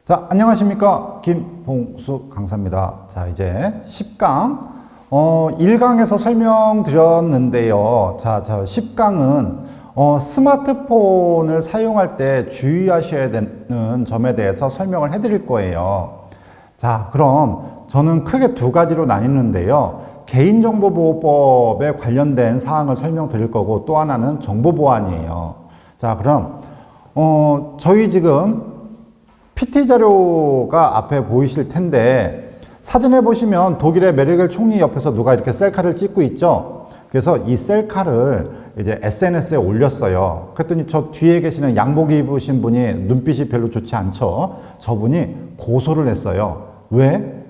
자, 안녕하십니까. 김봉수 강사입니다. 자, 이제 10강, 1강에서 설명드렸는데요. 자, 10강은, 스마트폰을 사용할 때 주의하셔야 되는 점에 대해서 설명을 해드릴 거예요. 자, 그럼 저는 크게 두 가지로 나뉘는데요. 개인정보보호법에 관련된 사항을 설명드릴 거고, 또 하나는 정보보안이에요. 자, 그럼, 저희 지금 PT 자료가 앞에 보이실 텐데, 사진에 보시면 독일의 메르켈 총리 옆에서 누가 이렇게 셀카를 찍고 있죠. 그래서 이 셀카를 이제 SNS에 올렸어요. 그랬더니 저 뒤에 계시는 양복 입으신 분이 눈빛이 별로 좋지 않죠. 저분이 고소를 했어요. 왜?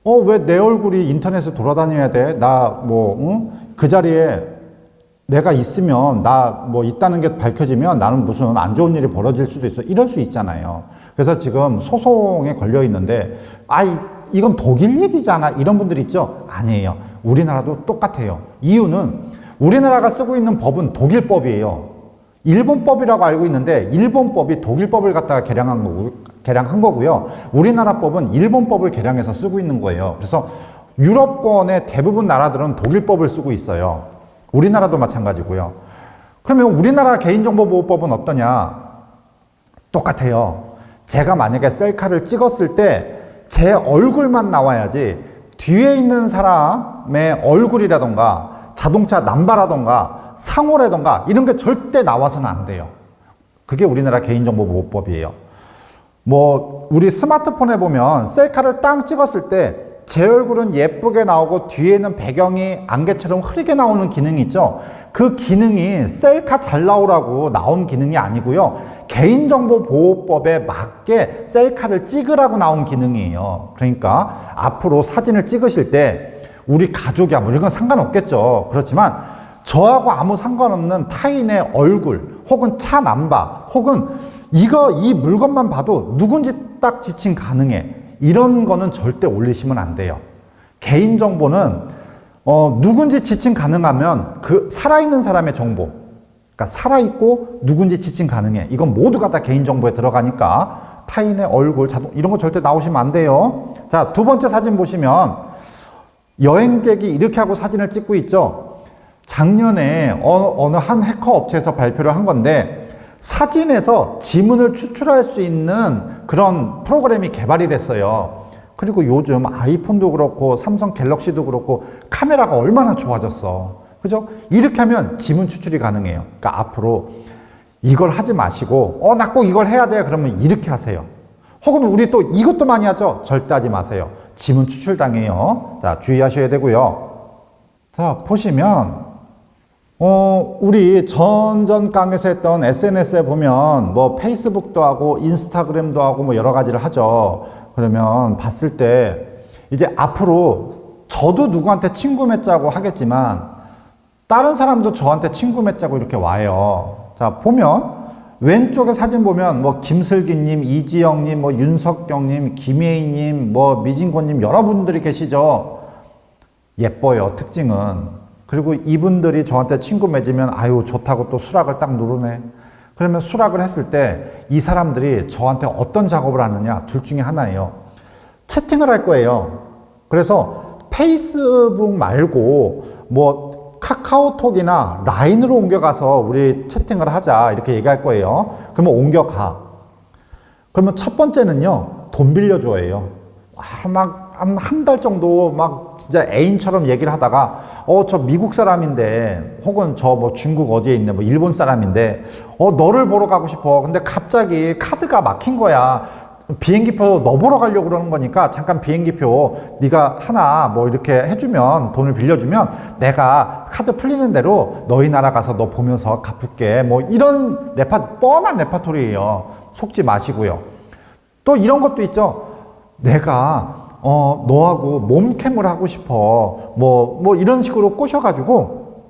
왜 내 얼굴이 인터넷에 돌아다녀야 돼? 그 자리에 내가 있으면, 있다는 게 밝혀지면 나는 무슨 안 좋은 일이 벌어질 수도 있어. 이럴 수 있잖아요. 그래서 지금 소송에 걸려 있는데, 이건 독일 얘기잖아. 이런 분들 있죠? 아니에요. 우리나라도 똑같아요. 이유는 우리나라가 쓰고 있는 법은 독일법이에요. 일본법이라고 알고 있는데, 일본법이 독일법을 갖다가 개량한 거고요. 우리나라 법은 일본법을 개량해서 쓰고 있는 거예요. 그래서 유럽권의 대부분 나라들은 독일법을 쓰고 있어요. 우리나라도 마찬가지고요. 그러면 우리나라 개인정보보호법은 어떠냐? 똑같아요. 제가 만약에 셀카를 찍었을 때 제 얼굴만 나와야지 뒤에 있는 사람의 얼굴이라던가 자동차 남바라던가 상호라던가 이런 게 절대 나와서는 안 돼요. 그게 우리나라 개인정보보호법이에요. 우리 스마트폰에 보면 셀카를 딱 찍었을 때 제 얼굴은 예쁘게 나오고 뒤에는 배경이 안개처럼 흐리게 나오는 기능이 있죠. 그 기능이 셀카 잘 나오라고 나온 기능이 아니고요. 개인정보보호법에 맞게 셀카를 찍으라고 나온 기능이에요. 그러니까 앞으로 사진을 찍으실 때 우리 가족이야 이런 건 상관없겠죠. 그렇지만 저하고 아무 상관없는 타인의 얼굴 혹은 차 남바 혹은 이 물건만 봐도 누군지 딱 지칭 가능해. 이런 거는 절대 올리시면 안 돼요. 개인정보는 누군지 지칭 가능하면 그 살아있는 사람의 정보, 그러니까 살아있고 누군지 지칭 가능해. 이건 모두가 다 개인정보에 들어가니까 타인의 얼굴, 자동 이런 거 절대 나오시면 안 돼요. 자, 두 번째 사진 보시면 여행객이 이렇게 하고 사진을 찍고 있죠. 작년에 어느 한 해커 업체에서 발표를 한 건데 사진에서 지문을 추출할 수 있는 그런 프로그램이 개발이 됐어요. 그리고 요즘 아이폰도 그렇고 삼성 갤럭시도 그렇고 카메라가 얼마나 좋아졌어. 그죠? 이렇게 하면 지문 추출이 가능해요. 그러니까 앞으로 이걸 하지 마시고 나 꼭 이걸 해야 돼. 그러면 이렇게 하세요. 혹은 우리 또 이것도 많이 하죠. 절대 하지 마세요. 지문 추출 당해요. 자, 주의하셔야 되고요. 자, 보시면 우리 전 강에서 했던 SNS에 보면 페이스북도 하고 인스타그램도 하고 여러 가지를 하죠. 그러면 봤을 때 이제 앞으로 저도 누구한테 친구 맺자고 하겠지만 다른 사람도 저한테 친구 맺자고 이렇게 와요. 자, 보면 왼쪽에 사진 보면 김슬기님, 이지영님, 윤석경님, 김혜희님, 미진권님 여러분들이 계시죠. 예뻐요. 특징은. 그리고 이분들이 저한테 친구 맺으면 아유 좋다고 또 수락을 딱 누르네. 그러면 수락을 했을 때 이 사람들이 저한테 어떤 작업을 하느냐 둘 중에 하나예요. 채팅을 할 거예요. 그래서 페이스북 말고 카카오톡이나 라인으로 옮겨가서 우리 채팅을 하자 이렇게 얘기할 거예요. 그러면 옮겨가. 그러면 첫 번째는요. 돈 빌려줘예요. 한 달 정도 진짜 애인처럼 얘기를 하다가 저 미국 사람인데 혹은 저 중국 어디에 있네 일본 사람인데 너를 보러 가고 싶어. 근데 갑자기 카드가 막힌 거야. 비행기표 너 보러 가려고 그러는 거니까 잠깐 비행기표 네가 하나 이렇게 해주면 돈을 빌려주면 내가 카드 풀리는 대로 너희 나라 가서 너 보면서 갚을게. 이런 뻔한 레파토리예요. 속지 마시고요. 또 이런 것도 있죠. 내가 너하고 몸캠을 하고 싶어. 이런 식으로 꼬셔가지고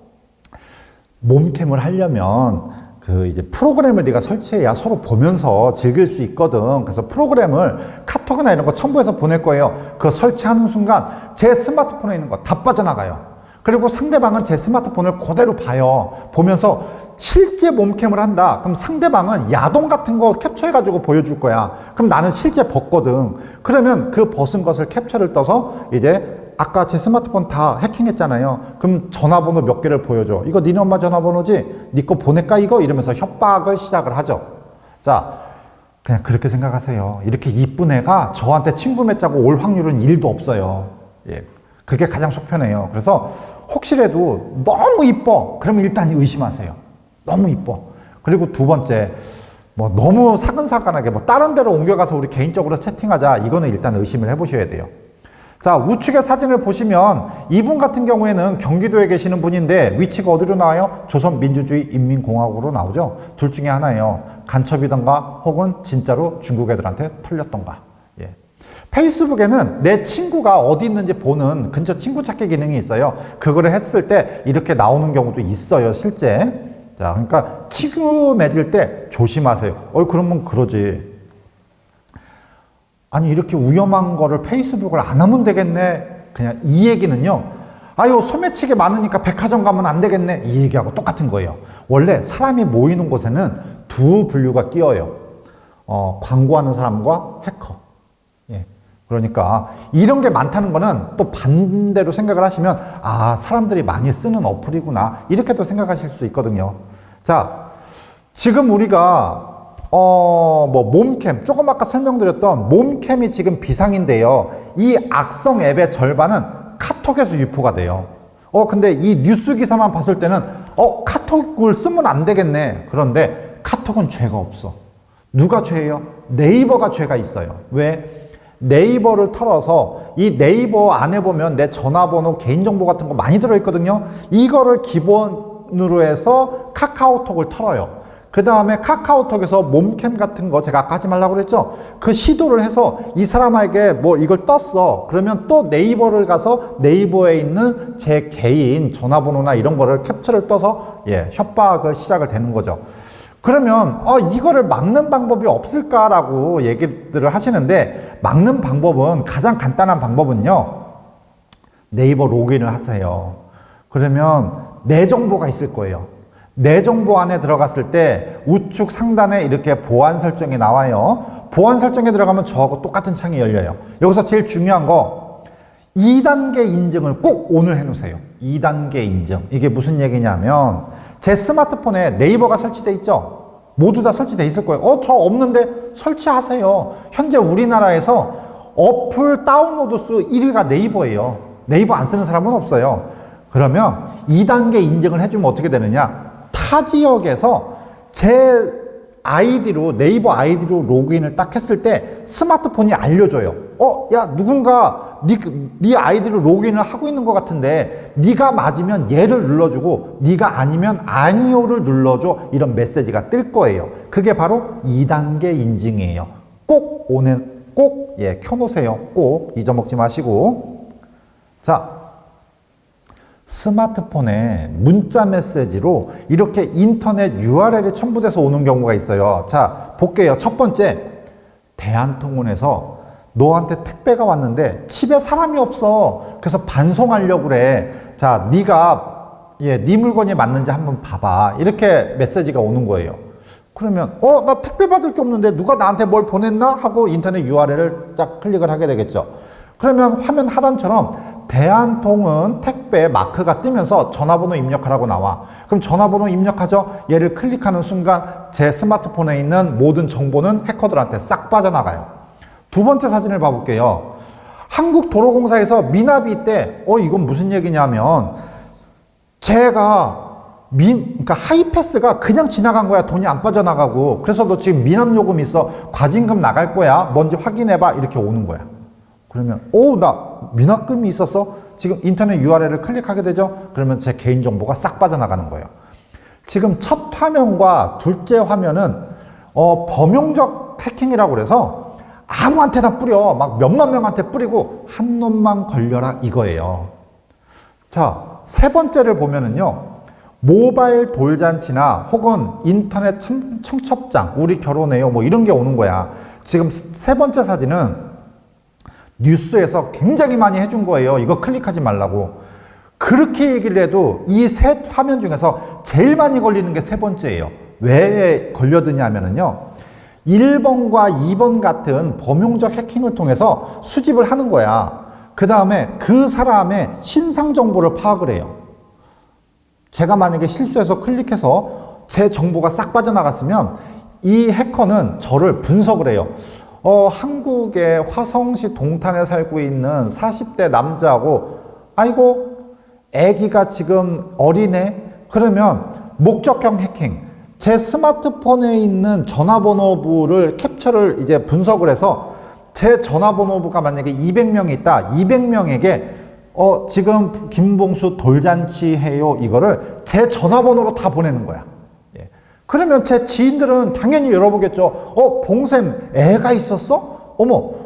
몸캠을 하려면 이제 프로그램을 네가 설치해야 서로 보면서 즐길 수 있거든. 그래서 프로그램을 카톡이나 이런 거 첨부해서 보낼 거예요. 그거 설치하는 순간 제 스마트폰에 있는 거 다 빠져나가요. 그리고 상대방은 제 스마트폰을 그대로 봐요. 보면서 실제 몸캠을 한다. 그럼 상대방은 야동 같은 거 캡처해가지고 보여줄 거야. 그럼 나는 실제 벗거든. 그러면 그 벗은 것을 캡처를 떠서 이제 아까 제 스마트폰 다 해킹했잖아요. 그럼 전화번호 몇 개를 보여줘. 이거 니네 엄마 전화번호지? 니 거 보낼까 이거? 이러면서 협박을 시작을 하죠. 자, 그냥 그렇게 생각하세요. 이렇게 이쁜 애가 저한테 친구 맺자고 올 확률은 1도 없어요. 예, 그게 가장 속편해요. 그래서 혹시라도 너무 이뻐. 그러면 일단 의심하세요. 너무 이뻐. 그리고 두 번째, 뭐 너무 사근사근하게 뭐 다른 데로 옮겨가서 우리 개인적으로 채팅하자. 이거는 일단 의심을 해보셔야 돼요. 자, 우측의 사진을 보시면 이분 같은 경우에는 경기도에 계시는 분인데 위치가 어디로 나와요? 조선민주주의 인민공화국으로 나오죠. 둘 중에 하나예요. 간첩이던가 혹은 진짜로 중국 애들한테 털렸던가. 예. 페이스북에는 내 친구가 어디 있는지 보는 근처 친구 찾기 기능이 있어요. 그거를 했을 때 이렇게 나오는 경우도 있어요, 실제. 자, 그러니까 친구 맺을 때 조심하세요. 그러면 그러지. 아니, 이렇게 위험한 거를 페이스북을 안 하면 되겠네. 그냥 이 얘기는요. 아유, 소매치기 많으니까 백화점 가면 안 되겠네. 이 얘기하고 똑같은 거예요. 원래 사람이 모이는 곳에는 두 분류가 끼어요. 광고하는 사람과 해커. 예. 그러니까 이런 게 많다는 거는 또 반대로 생각을 하시면 아, 사람들이 많이 쓰는 어플이구나. 이렇게도 생각하실 수 있거든요. 자, 지금 우리가 뭐 몸캠, 조금 아까 설명드렸던 몸캠이 지금 비상인데요. 이 악성 앱의 절반은 카톡에서 유포가 돼요. 근데 이 뉴스 기사만 봤을 때는 카톡을 쓰면 안 되겠네. 그런데 카톡은 죄가 없어. 누가 죄예요? 네이버가 죄가 있어요. 왜? 네이버를 털어서 이 네이버 안에 보면 내 전화번호, 개인정보 같은 거 많이 들어있거든요. 이거를 기본으로 해서 카카오톡을 털어요. 그 다음에 카카오톡에서 몸캠 같은 거 제가 아까 하지 말라고 그랬죠. 그 시도를 해서 이 사람에게 뭐 이걸 떴어. 그러면 또 네이버를 가서 네이버에 있는 제 개인 전화번호나 이런 거를 캡처를 떠서 협박을 시작을 되는 거죠. 그러면 이거를 막는 방법이 없을까라고 얘기들을 하시는데 막는 방법은 가장 간단한 방법은요. 네이버 로그인을 하세요. 그러면 내 정보가 있을 거예요. 내 정보 안에 들어갔을 때 우측 상단에 이렇게 보안 설정이 나와요. 보안 설정에 들어가면 저하고 똑같은 창이 열려요. 여기서 제일 중요한 거 2단계 인증을 꼭 ON을 해놓으세요. 2단계 인증. 이게 무슨 얘기냐면 제 스마트폰에 네이버가 설치돼 있죠. 모두 다 설치돼 있을 거예요. 저 없는데 설치하세요. 현재 우리나라에서 어플 다운로드 수 1위가 네이버예요. 네이버 안 쓰는 사람은 없어요. 그러면 2단계 인증을 해주면 어떻게 되느냐? 타 지역에서 제 아이디로 네이버 아이디로 로그인을 딱 했을 때 스마트폰이 알려줘요. 야 누군가 네 아이디로 로그인을 하고 있는 것 같은데 네가 맞으면 얘를 눌러주고 네가 아니면 아니요를 눌러줘. 이런 메시지가 뜰 거예요. 그게 바로 2단계 인증이에요. 꼭 켜놓으세요. 꼭 잊어먹지 마시고. 자, 스마트폰에 문자 메시지로 이렇게 인터넷 URL이 첨부돼서 오는 경우가 있어요. 자, 볼게요. 첫 번째, 대한통운에서 너한테 택배가 왔는데 집에 사람이 없어. 그래서 반송하려고 그래. 자, 네 물건이 맞는지 한번 봐봐. 이렇게 메시지가 오는 거예요. 그러면 나 택배 받을 게 없는데 누가 나한테 뭘 보냈나? 하고 인터넷 URL을 딱 클릭을 하게 되겠죠. 그러면 화면 하단처럼 대한통운 택배 마크가 뜨면서 전화번호 입력하라고 나와. 그럼 전화번호 입력하죠. 얘를 클릭하는 순간 제 스마트폰에 있는 모든 정보는 해커들한테 싹 빠져나가요. 두 번째 사진을 봐볼게요. 한국도로공사에서 미납이 때 이건 무슨 얘기냐면 제가 그러니까 하이패스가 그냥 지나간 거야. 돈이 안 빠져나가고. 그래서 너 지금 미납 요금 있어. 과징금 나갈 거야. 뭔지 확인해봐. 이렇게 오는 거야. 그러면 나 미납금이 있어서 지금 인터넷 URL을 클릭하게 되죠. 그러면 제 개인정보가 싹 빠져나가는 거예요. 지금 첫 화면과 둘째 화면은 범용적 해킹이라고 그래서 아무한테나 뿌려. 막 몇만 명한테 뿌리고 한 놈만 걸려라 이거예요. 자, 세 번째를 보면은요. 모바일 돌잔치나 혹은 인터넷 청첩장, 우리 결혼해요. 뭐 이런 게 오는 거야. 지금 세 번째 사진은 뉴스에서 굉장히 많이 해준 거예요. 이거 클릭하지 말라고. 그렇게 얘기를 해도 이 세 화면 중에서 제일 많이 걸리는 게 세 번째예요. 왜 걸려드냐 하면은요, 1번과 2번 같은 범용적 해킹을 통해서 수집을 하는 거야. 그 다음에 그 사람의 신상 정보를 파악을 해요. 제가 만약에 실수해서 클릭해서 제 정보가 싹 빠져나갔으면 이 해커는 저를 분석을 해요. 한국의 화성시 동탄에 살고 있는 40대 남자하고, 아이고, 애기가 지금 어리네? 그러면 목적형 해킹. 제 스마트폰에 있는 전화번호부를 캡처를 이제 분석을 해서 제 전화번호부가 만약에 200명이 있다. 200명에게 지금 김봉수 돌잔치 해요. 이거를 제 전화번호로 다 보내는 거야. 예. 그러면 제 지인들은 당연히 열어보겠죠. 봉쌤 애가 있었어? 어머,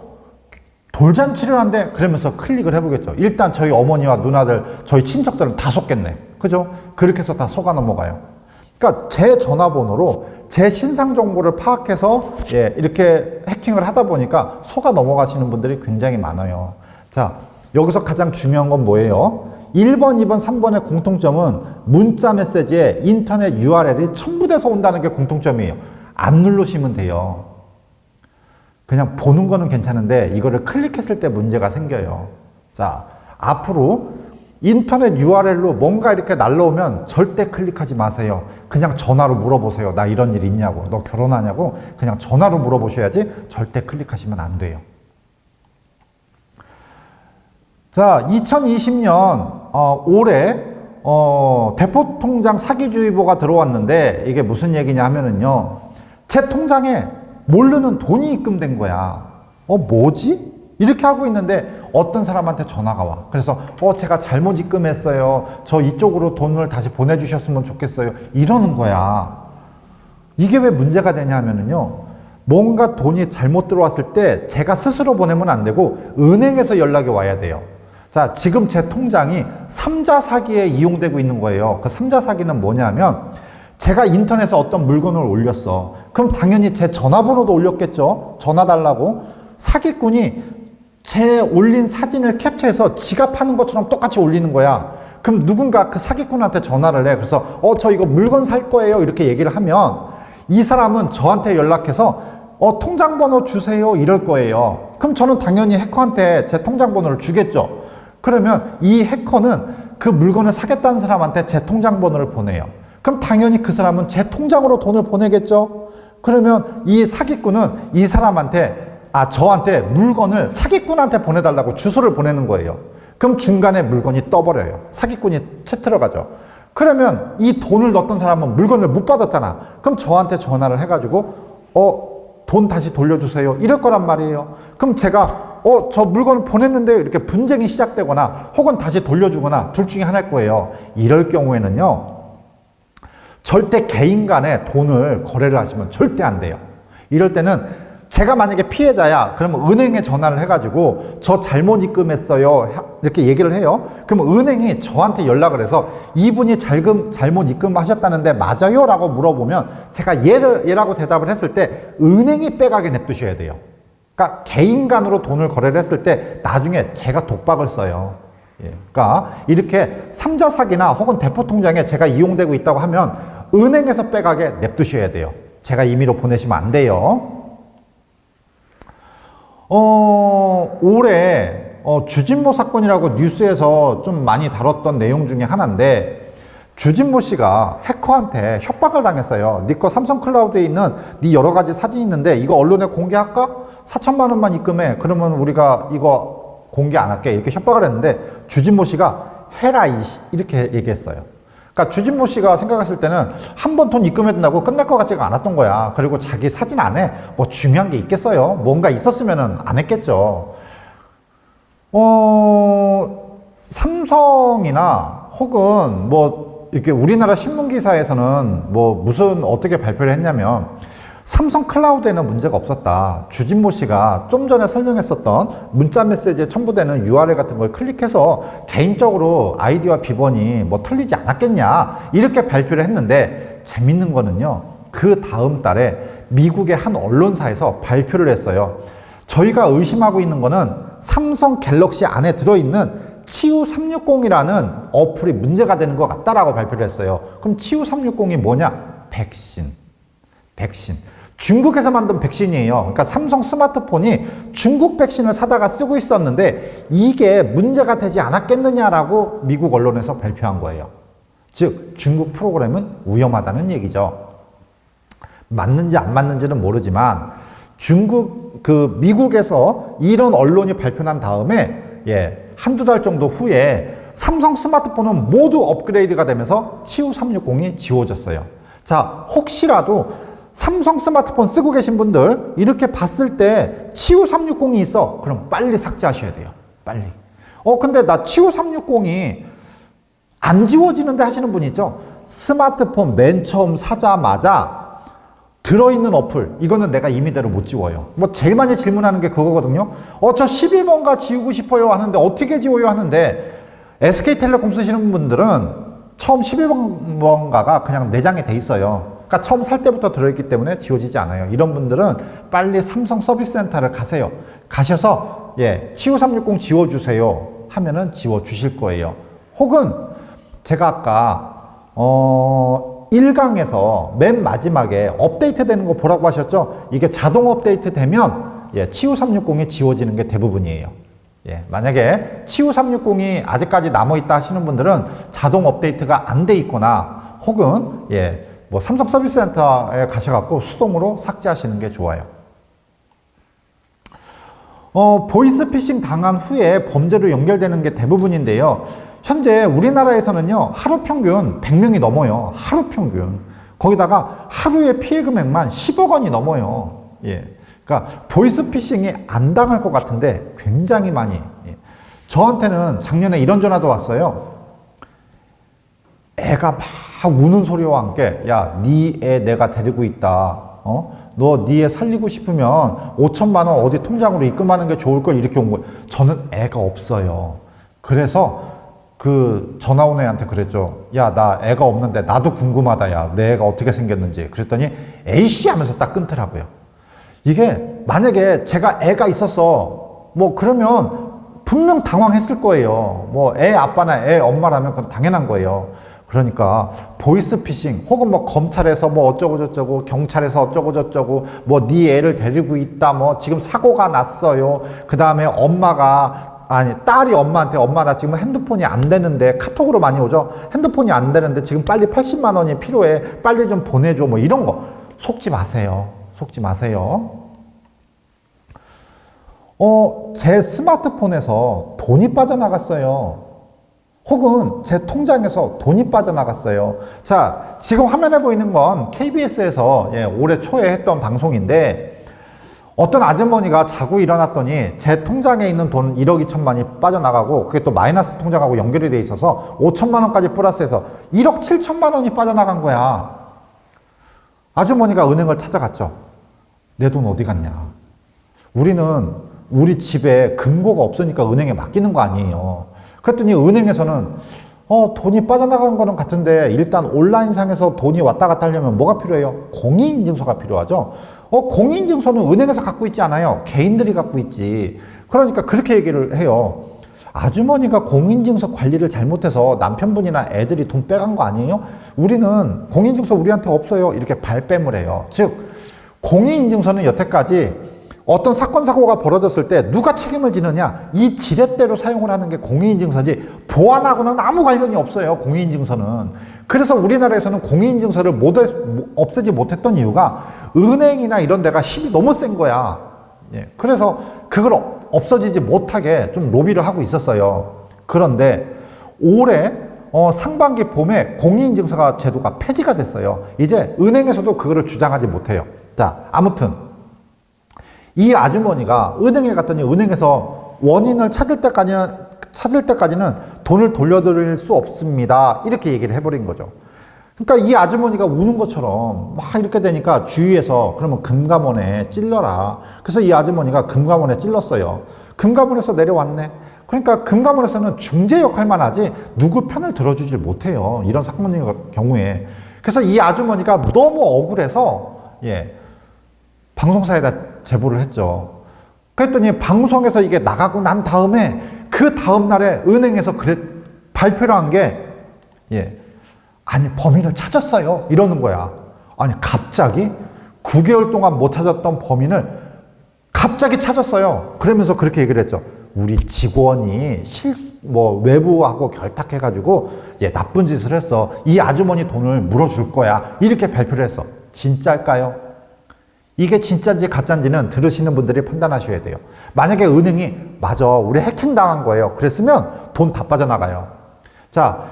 돌잔치를 한대. 그러면서 클릭을 해보겠죠. 일단 저희 어머니와 누나들, 저희 친척들은 다 속겠네. 그죠? 그렇게 해서 다 속아 넘어가요. 그러니까 제 전화번호로 제 신상 정보를 파악해서 이렇게 해킹을 하다 보니까 속아 넘어가시는 분들이 굉장히 많아요. 자, 여기서 가장 중요한 건 뭐예요? 1번, 2번, 3번의 공통점은 문자 메시지에 인터넷 URL이 첨부돼서 온다는 게 공통점이에요. 안 누르시면 돼요. 그냥 보는 거는 괜찮은데 이거를 클릭했을 때 문제가 생겨요. 자, 앞으로 인터넷 URL로 뭔가 이렇게 날라오면 절대 클릭하지 마세요. 그냥 전화로 물어보세요. 나 이런 일 있냐고. 너 결혼하냐고. 그냥 전화로 물어보셔야지 절대 클릭하시면 안 돼요. 자, 2020년 올해 대포통장 사기주의보가 들어왔는데 이게 무슨 얘기냐 하면은요, 제 통장에 모르는 돈이 입금된 거야. 뭐지? 이렇게 하고 있는데 어떤 사람한테 전화가 와. 그래서 제가 잘못 입금했어요. 저 이쪽으로 돈을 다시 보내주셨으면 좋겠어요. 이러는 거야. 이게 왜 문제가 되냐 하면은요, 뭔가 돈이 잘못 들어왔을 때 제가 스스로 보내면 안 되고 은행에서 연락이 와야 돼요. 자, 지금 제 통장이 3자 사기에 이용되고 있는 거예요. 그 3자 사기는 뭐냐면, 제가 인터넷에 어떤 물건을 올렸어. 그럼 당연히 제 전화번호도 올렸겠죠. 전화 달라고. 사기꾼이 제 올린 사진을 캡처해서 지갑하는 것처럼 똑같이 올리는 거야. 그럼 누군가 그 사기꾼한테 전화를 해. 그래서 저 이거 물건 살 거예요. 이렇게 얘기를 하면 이 사람은 저한테 연락해서 통장 번호 주세요. 이럴 거예요. 그럼 저는 당연히 해커한테 제 통장 번호를 주겠죠. 그러면 이 해커는 그 물건을 사겠다는 사람한테 제 통장 번호를 보내요. 그럼 당연히 그 사람은 제 통장으로 돈을 보내겠죠. 그러면 이 사기꾼은 이 사람한테 저한테 물건을 사기꾼한테 보내달라고 주소를 보내는 거예요. 그럼 중간에 물건이 떠버려요. 사기꾼이 채 들어가죠. 그러면 이 돈을 넣었던 사람은 물건을 못 받았잖아. 그럼 저한테 전화를 해가지고 돈 다시 돌려주세요. 이럴 거란 말이에요. 그럼 제가 저 물건을 보냈는데요. 이렇게 분쟁이 시작되거나 혹은 다시 돌려주거나 둘 중에 하나일 거예요. 이럴 경우에는요, 절대 개인 간에 돈을 거래를 하시면 절대 안 돼요. 이럴 때는 제가 만약에 피해자야, 그러면 은행에 전화를 해가지고 저 잘못 입금했어요. 이렇게 얘기를 해요. 그럼 은행이 저한테 연락을 해서 이분이 잘못 입금하셨다는데 맞아요? 라고 물어보면 제가 예라고 대답을 했을 때 은행이 빼가게 냅두셔야 돼요. 그러니까 개인 간으로 돈을 거래를 했을 때 나중에 제가 독박을 써요. 그러니까 이렇게 3자 사기나 혹은 대포통장에 제가 이용되고 있다고 하면 은행에서 빼가게 냅두셔야 돼요. 제가 임의로 보내시면 안 돼요. 올해 주진모 사건이라고 뉴스에서 좀 많이 다뤘던 내용 중에 하나인데, 주진모 씨가 해커한테 협박을 당했어요. 네 거 삼성 클라우드에 있는 네 여러 가지 사진이 있는데 이거 언론에 공개할까? 4천만 원만 입금해. 그러면 우리가 이거 공개 안 할게. 이렇게 협박을 했는데 주진모 씨가 해라 이렇게 얘기했어요. 그러니까 주진모 씨가 생각했을 때는 한 번 돈 입금해둔다고 끝날 것 같지가 않았던 거야. 그리고 자기 사진 안에 뭐 중요한 게 있겠어요? 뭔가 있었으면 안 했겠죠. 삼성이나 혹은 뭐 이렇게 우리나라 신문 기사에서는 뭐 무슨 어떻게 발표를 했냐면, 삼성 클라우드에는 문제가 없었다. 주진모 씨가 좀 전에 설명했었던 문자 메시지에 첨부되는 URL 같은 걸 클릭해서 개인적으로 아이디와 비번이 뭐 틀리지 않았겠냐, 이렇게 발표를 했는데, 재밌는 거는요, 그 다음 달에 미국의 한 언론사에서 발표를 했어요. 저희가 의심하고 있는 거는 삼성 갤럭시 안에 들어있는 치유 360이라는 어플이 문제가 되는 것 같다라고 발표를 했어요. 그럼 치유 360이 뭐냐? 백신. 중국에서 만든 백신이에요. 그러니까 삼성 스마트폰이 중국 백신을 사다가 쓰고 있었는데 이게 문제가 되지 않았겠느냐라고 미국 언론에서 발표한 거예요. 즉 중국 프로그램은 위험하다는 얘기죠. 맞는지 안 맞는지는 모르지만 미국에서 이런 언론이 발표난 다음에 한두 달 정도 후에 삼성 스마트폰은 모두 업그레이드가 되면서 치유 360이 지워졌어요. 자, 혹시라도 삼성 스마트폰 쓰고 계신 분들 이렇게 봤을 때 치유 360이 있어. 그럼 빨리 삭제하셔야 돼요. 빨리. 근데 나 치유 360이 안 지워지는데 하시는 분 있죠? 스마트폰 맨 처음 사자마자 들어있는 어플, 이거는 내가 임의대로 못 지워요. 뭐 제일 많이 질문하는 게 그거거든요. 저 11번가 지우고 싶어요 하는데 어떻게 지워요 하는데 SK텔레콤 쓰시는 분들은 처음 11번가가 그냥 내장이 돼 있어요. 그러니까 처음 살 때부터 들어있기 때문에 지워지지 않아요. 이런 분들은 빨리 삼성 서비스 센터를 가세요. 가셔서 치유 360 지워주세요 하면은 지워주실 거예요. 혹은 제가 아까 1강에서 맨 마지막에 업데이트 되는 거 보라고 하셨죠? 이게 자동 업데이트 되면 치유 360이 지워지는 게 대부분이에요. 만약에 치유 360이 아직까지 남아있다 하시는 분들은 자동 업데이트가 안 돼 있거나 혹은 뭐 삼성 서비스 센터에 가셔갖고 수동으로 삭제하시는 게 좋아요. 보이스피싱 당한 후에 범죄로 연결되는 게 대부분인데요. 현재 우리나라에서는요, 하루 평균 100명이 넘어요. 하루 평균. 거기다가 하루의 피해 금액만 10억 원이 넘어요. 그러니까 보이스피싱이 안 당할 것 같은데 굉장히 많이. 저한테는 작년에 이런 전화도 왔어요. 애가 막 우는 소리와 함께, 야, 네 애 내가 데리고 있다. 너 네 애 살리고 싶으면 5천만 원 어디 통장으로 입금하는 게 좋을 걸, 이렇게 온 거예요. 저는 애가 없어요. 그래서 그 전화 온 애한테 그랬죠. 야, 나 애가 없는데 나도 궁금하다. 야, 내 애가 어떻게 생겼는지. 그랬더니 에이씨 하면서 딱 끊더라고요. 이게 만약에 제가 애가 있었어, 뭐 그러면 분명 당황했을 거예요. 뭐 애 아빠나 애 엄마라면 그건 당연한 거예요. 그러니까 보이스피싱 혹은 뭐 검찰에서 뭐 어쩌고 저쩌고, 경찰에서 어쩌고 저쩌고, 뭐 네 애를 데리고 있다, 뭐 지금 사고가 났어요. 그 다음에 딸이 엄마한테, 엄마 나 지금 핸드폰이 안 되는데, 카톡으로 많이 오죠. 핸드폰이 안 되는데 지금 빨리 80만 원이 필요해, 빨리 좀 보내줘, 뭐 이런 거 속지 마세요. 속지 마세요. 제 스마트폰에서 돈이 빠져나갔어요. 혹은 제 통장에서 돈이 빠져나갔어요. 자, 지금 화면에 보이는 건 KBS에서 올해 초에 했던 방송인데, 어떤 아주머니가 자고 일어났더니 제 통장에 있는 돈 1억 2천만이 빠져나가고, 그게 또 마이너스 통장하고 연결이 돼 있어서 5천만 원까지 플러스해서 1억 7천만 원이 빠져나간 거야. 아주머니가 은행을 찾아갔죠. 내 돈 어디 갔냐. 우리는 우리 집에 금고가 없으니까 은행에 맡기는 거 아니에요. 그랬더니 은행에서는 돈이 빠져나간 거는 같은데 일단 온라인상에서 돈이 왔다 갔다 하려면 뭐가 필요해요? 공인인증서가 필요하죠. 공인인증서는 은행에서 갖고 있지 않아요. 개인들이 갖고 있지. 그러니까 그렇게 얘기를 해요. 아주머니가 공인인증서 관리를 잘못해서 남편분이나 애들이 돈 빼간 거 아니에요? 우리는 공인인증서 우리한테 없어요. 이렇게 발뺌을 해요. 즉 공인인증서는 여태까지 어떤 사건 사고가 벌어졌을 때 누가 책임을 지느냐, 이 지렛대로 사용을 하는 게 공인인증서지 보안하고는 아무 관련이 없어요. 공인인증서는. 그래서 우리나라에서는 공인인증서를 없애지 못했던 이유가 은행이나 이런 데가 힘이 너무 센 거야. 그래서 그걸 없어지지 못하게 좀 로비를 하고 있었어요. 그런데 올해 상반기 봄에 공인인증서 제도가 폐지가 됐어요. 이제 은행에서도 그거를 주장하지 못해요. 자, 아무튼 이 아주머니가 은행에 갔더니 은행에서 원인을 찾을 때까지는 돈을 돌려드릴 수 없습니다. 이렇게 얘기를 해버린 거죠. 그러니까 이 아주머니가 우는 것처럼 막 이렇게 되니까 주위에서 그러면 금감원에 찔러라. 그래서 이 아주머니가 금감원에 찔렀어요. 금감원에서 내려왔네. 그러니까 금감원에서는 중재 역할만 하지 누구 편을 들어주질 못해요. 이런 사건의 경우에. 그래서 이 아주머니가 너무 억울해서 방송사에다 제보를 했죠. 그랬더니 방송에서 이게 나가고 난 다음에 그 다음날에 은행에서 발표를 한 게, 아니, 범인을 찾았어요. 이러는 거야. 아니, 갑자기 9개월 동안 못 찾았던 범인을 갑자기 찾았어요. 그러면서 그렇게 얘기를 했죠. 우리 직원이 외부하고 결탁해가지고, 나쁜 짓을 했어. 이 아주머니 돈을 물어줄 거야. 이렇게 발표를 했어. 진짜일까요? 이게 진짜인지 가짜인지는 들으시는 분들이 판단하셔야 돼요. 만약에 은행이 맞아, 우리 해킹당한 거예요. 그랬으면 돈 다 빠져나가요. 자,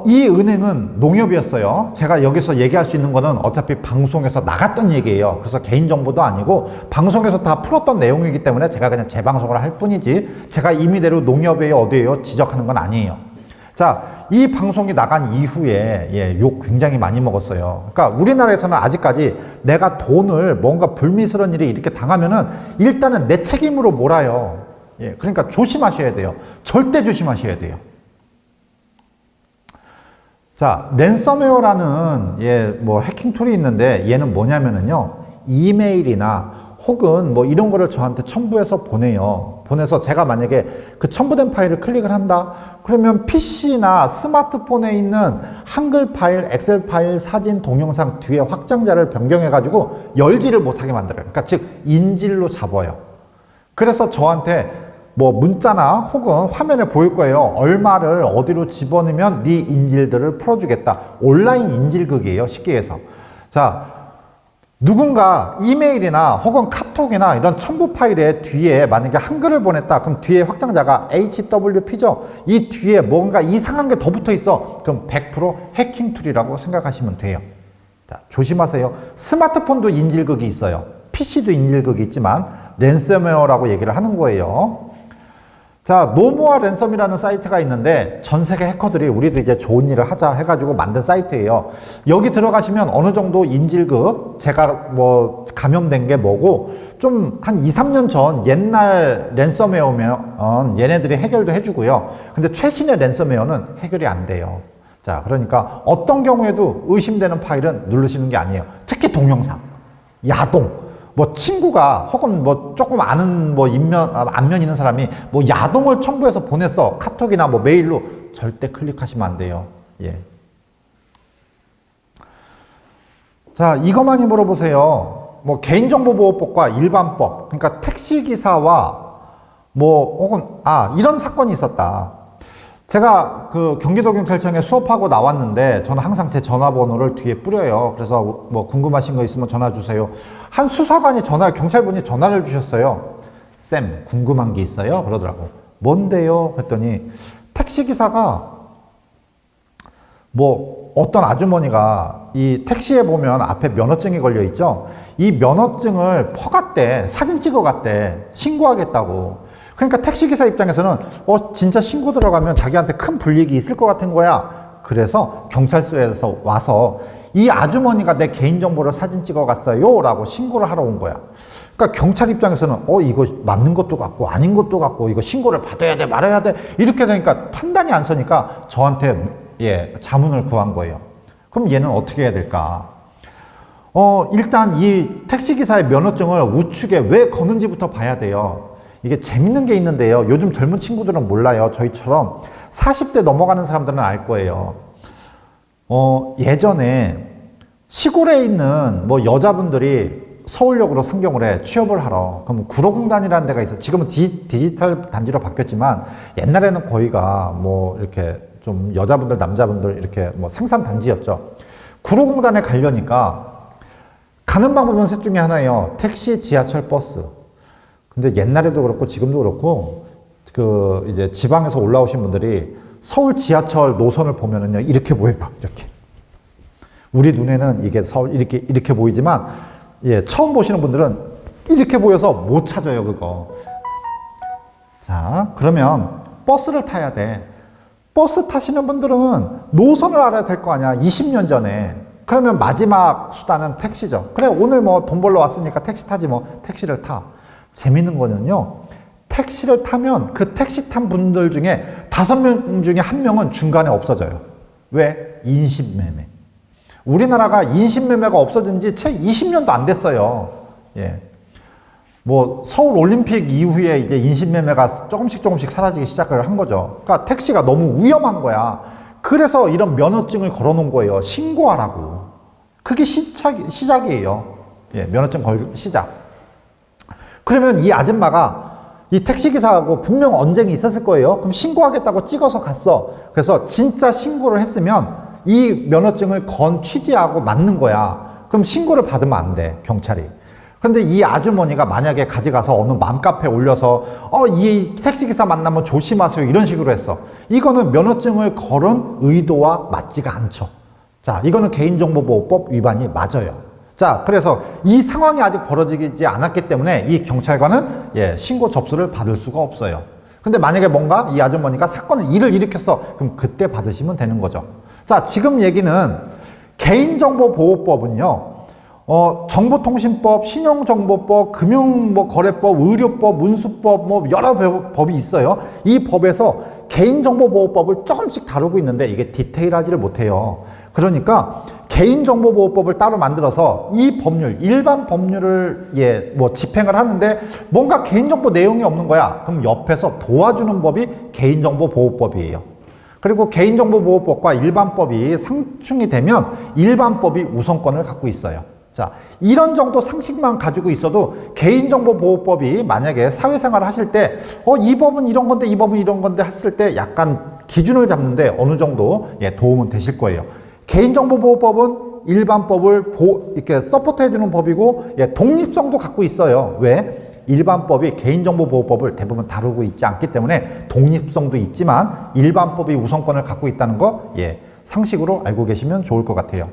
이 은행은 농협이었어요. 제가 여기서 얘기할 수 있는 거는 어차피 방송에서 나갔던 얘기예요. 그래서 개인정보도 아니고 방송에서 다 풀었던 내용이기 때문에 제가 그냥 재방송을 할 뿐이지 제가 임의대로 농협이에요, 어디에요 지적하는 건 아니에요. 자, 이 방송이 나간 이후에 욕 굉장히 많이 먹었어요. 그러니까 우리나라에서는 아직까지 내가 돈을 뭔가 불미스러운 일이 이렇게 당하면은 일단은 내 책임으로 몰아요. 그러니까 조심하셔야 돼요. 절대 조심하셔야 돼요. 자, 랜섬웨어라는 해킹 툴이 있는데 얘는 뭐냐면은요, 이메일이나 혹은 이런 거를 저한테 첨부해서 보내서 제가 만약에 그 첨부된 파일을 클릭을 한다 그러면 PC나 스마트폰에 있는 한글 파일, 엑셀 파일, 사진, 동영상 뒤에 확장자를 변경해 가지고 열지를 못하게 만들어요. 그러니까 즉 인질로 잡아요. 그래서 저한테 문자나 혹은 화면에 보일 거예요. 얼마를 어디로 집어넣으면 네 인질들을 풀어주겠다. 온라인 인질극이에요. 쉽게 해서. 자, 누군가 이메일이나 혹은 카톡이나 이런 첨부 파일의 뒤에 만약에 한글을 보냈다. 그럼 뒤에 확장자가 HWP죠. 이 뒤에 뭔가 이상한 게 더 붙어 있어. 그럼 100% 해킹 툴이라고 생각하시면 돼요. 자, 조심하세요. 스마트폰도 인질극이 있어요. PC도 인질극이 있지만 랜섬웨어라고 얘기를 하는 거예요. 자, 노모아 랜섬이라는 사이트가 있는데 전 세계 해커들이 우리도 이제 좋은 일을 하자 해가지고 만든 사이트예요. 여기 들어가시면 어느 정도 인질극, 제가 감염된 게 뭐고 좀 한 2, 3년 전 옛날 랜섬웨어면 얘네들이 해결도 해주고요. 근데 최신의 랜섬웨어는 해결이 안 돼요. 자, 그러니까 어떤 경우에도 의심되는 파일은 누르시는 게 아니에요. 특히 동영상, 야동. 친구가 혹은 조금 아는 안면 있는 사람이 야동을 첨부해서 보냈어. 카톡이나 메일로 절대 클릭하시면 안 돼요. 자, 이것만이 물어보세요. 개인정보보호법과 일반법. 그러니까 택시기사와 혹은 이런 사건이 있었다. 제가 그 경기도경찰청에 수업하고 나왔는데 저는 항상 제 전화번호를 뒤에 뿌려요. 그래서 궁금하신 거 있으면 전화 주세요. 한 수사관이 경찰분이 전화를 주셨어요. 쌤, 궁금한 게 있어요? 그러더라고. 뭔데요? 그랬더니 택시기사가 어떤 아주머니가 이 택시에 보면 앞에 면허증이 걸려 있죠. 이 면허증을 퍼갔대. 사진 찍어갔대. 신고하겠다고. 그러니까 택시기사 입장에서는 진짜 신고 들어가면 자기한테 큰 불이익이 있을 것 같은 거야. 그래서 경찰서에서 와서 이 아주머니가 내 개인정보를 사진 찍어 갔어요 라고 신고를 하러 온 거야. 그러니까 경찰 입장에서는 이거 맞는 것도 같고 아닌 것도 같고 이거 신고를 받아야 돼 말아야 돼 이렇게 되니까 판단이 안 서니까 저한테 자문을 구한 거예요. 그럼 얘는 어떻게 해야 될까? 일단 이 택시기사의 면허증을 우측에 왜 거는지부터 봐야 돼요. 이게 재밌는 게 있는데요. 요즘 젊은 친구들은 몰라요. 저희처럼 40대 넘어가는 사람들은 알 거예요. 예전에 시골에 있는 여자분들이 서울역으로 상경을 해 취업을 하러. 그럼 구로공단이라는 데가 있어. 지금은 디지털 단지로 바뀌었지만 옛날에는 거기가 이렇게 좀 여자분들 남자분들 이렇게 생산 단지였죠. 구로공단에 가려니까 가는 방법은 셋 중에 하나예요. 택시, 지하철, 버스. 근데 옛날에도 그렇고 지금도 그렇고 이제 지방에서 올라오신 분들이 서울 지하철 노선을 보면은요 이렇게 보여요. 이렇게 우리 눈에는 이게 서울 이렇게 보이지만 처음 보시는 분들은 이렇게 보여서 못 찾아요 그거. 자, 그러면 버스를 타야 돼. 버스 타시는 분들은 노선을 알아야 될 거 아니야. 20년 전에. 그러면 마지막 수단은 택시죠. 그래, 오늘 돈 벌러 왔으니까 택시 타지 택시를 타. 재밌는 거는요, 택시를 타면 그 택시 탄 분들 중에 5명 중에 1명은 중간에 없어져요. 왜? 인신매매. 우리나라가 인신매매가 없어진 지 채 20년도 안 됐어요. 뭐 서울 올림픽 이후에 이제 인신매매가 조금씩 사라지기 시작을 한 거죠. 그러니까 택시가 너무 위험한 거야. 그래서 이런 면허증을 걸어 놓은 거예요. 신고하라고. 그게 시작이에요. 예, 면허증 걸 시작. 그러면 이 아줌마가 이 택시기사하고 분명 언쟁이 있었을 거예요. 그럼 신고하겠다고 찍어서 갔어. 그래서 진짜 신고를 했으면 이 면허증을 취지하고 맞는 거야. 그럼 신고를 받으면 안 돼, 경찰이. 근데 이 아주머니가 만약에 가져가서 어느 맘카페에 올려서 이 택시기사 만나면 조심하세요 이런 식으로 했어. 이거는 면허증을 걸은 의도와 맞지가 않죠. 자, 이거는 개인정보보호법 위반이 맞아요. 자, 그래서 이 상황이 아직 벌어지지 않았기 때문에 이 경찰관은 신고 접수를 받을 수가 없어요. 근데 만약에 뭔가 이 아주머니가 일을 일으켰어. 그럼 그때 받으시면 되는 거죠. 자, 지금 얘기는 개인정보보호법은요. 정보통신법, 신용정보법, 금융거래법, 의료법, 문수법, 여러 법이 있어요. 이 법에서 개인정보보호법을 조금씩 다루고 있는데 이게 디테일하지를 못해요. 그러니까 개인정보보호법을 따로 만들어서 이 법률, 일반 법률을 집행을 하는데 뭔가 개인정보 내용이 없는 거야. 그럼 옆에서 도와주는 법이 개인정보보호법이에요. 그리고 개인정보보호법과 일반법이 상충이 되면 일반법이 우선권을 갖고 있어요. 자, 이런 정도 상식만 가지고 있어도 개인정보보호법이 만약에 사회생활을 하실 때 이 법은 이런 건데 이 법은 이런 건데 했을 때 약간 기준을 잡는데 어느 정도 도움은 되실 거예요. 개인정보보호법은 일반법을 이렇게 서포트해주는 법이고 독립성도 갖고 있어요. 왜? 일반법이 개인정보보호법을 대부분 다루고 있지 않기 때문에 독립성도 있지만 일반법이 우선권을 갖고 있다는 거 상식으로 알고 계시면 좋을 것 같아요.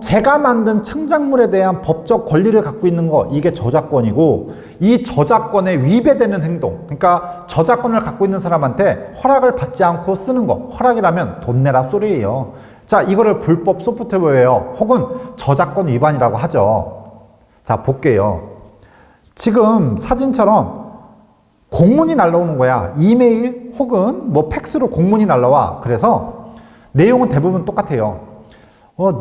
제가 만든 창작물에 대한 법적 권리를 갖고 있는 거, 이게 저작권이고, 이 저작권에 위배되는 행동, 그러니까 저작권을 갖고 있는 사람한테 허락을 받지 않고 쓰는 거, 허락이라면 돈 내라 소리예요. 자, 이거를 불법 소프트웨어 혹은 저작권 위반이라고 하죠. 자, 볼게요. 지금 사진처럼 공문이 날라오는 거야. 이메일 혹은 팩스로 공문이 날라와. 그래서 내용은 대부분 똑같아요.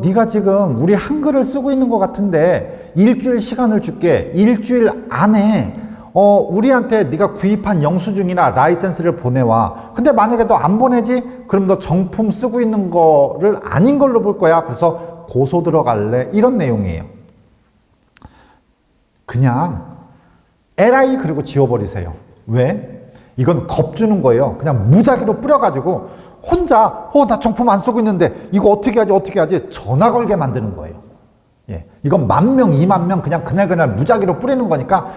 네가 지금 우리 한글을 쓰고 있는 것 같은데 일주일 시간을 줄게. 일주일 안에 우리한테 네가 구입한 영수증이나 라이센스를 보내와. 근데 만약에 너 안 보내지? 그럼 너 정품 쓰고 있는 거를 아닌 걸로 볼 거야. 그래서 고소 들어갈래. 이런 내용이에요. 그냥 LI 그리고 지워버리세요. 왜? 이건 겁주는 거예요. 그냥 무작위로 뿌려가지고 혼자 나 정품 안 쓰고 있는데 이거 어떻게 하지 전화 걸게 만드는 거예요. 이건 10,000명 20,000명 그냥 그날 무작위로 뿌리는 거니까